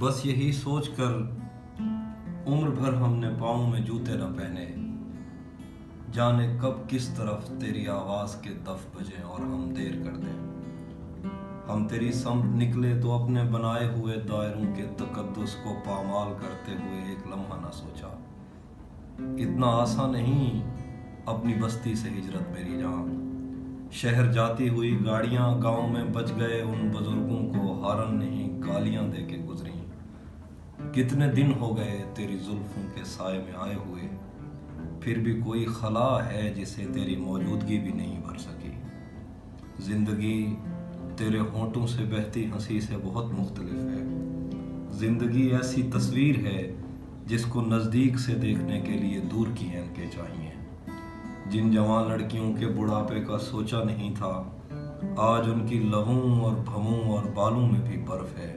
बस यही सोच कर उम्र भर हमने पाँव में जूते न पहने, जाने कब किस तरफ तेरी आवाज़ के दफ बजे और हम देर कर दें। हम तेरी समत निकले तो अपने बनाए हुए दायरों के तकद्दुस को पामाल करते हुए एक लम्हा न सोचा। इतना आसान नहीं अपनी बस्ती से हिजरत मेरी जान। शहर जाती हुई गाड़ियां गांव में बच गए उन बुजुर्गों को हारन नहीं गालियां दे के गुजरी। कितने दिन हो गए तेरी जुल्फों के साए में आए हुए, फिर भी कोई खला है जिसे तेरी मौजूदगी भी नहीं भर सकी। जिंदगी तेरे होंठों से बहती हंसी से बहुत मुख्तलिफ है। जिंदगी ऐसी तस्वीर है जिसको नज़दीक से देखने के लिए दूर की ऐनकें चाहिए। जिन जवान लड़कियों के बुढ़ापे का सोचा नहीं था, आज उनकी लहूं और भवों और बालों में भी बर्फ है।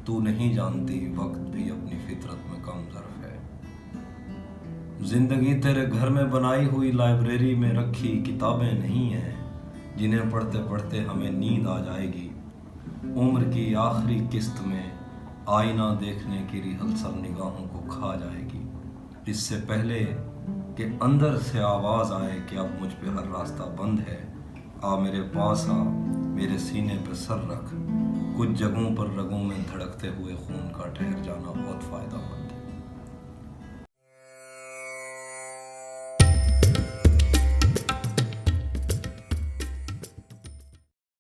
तू नहीं जानती वक्त भी अपनी फितरत में कम ज़र्फ है। जिंदगी तेरे घर में बनाई हुई लाइब्रेरी में रखी किताबें नहीं हैं जिन्हें पढ़ते पढ़ते हमें नींद आ जाएगी। उम्र की आखिरी किस्त में आईना देखने की रिहर्सल निगाहों को खा जाएगी। इससे पहले कि अंदर से आवाज़ आए कि अब मुझ पे हर रास्ता बंद है, आ मेरे पास आ, मेरे सीने पे सर रख। कुछ जगहों पर रगों में धड़कते हुए खून का ठहर जाना बहुत फ़ायदा मंद है।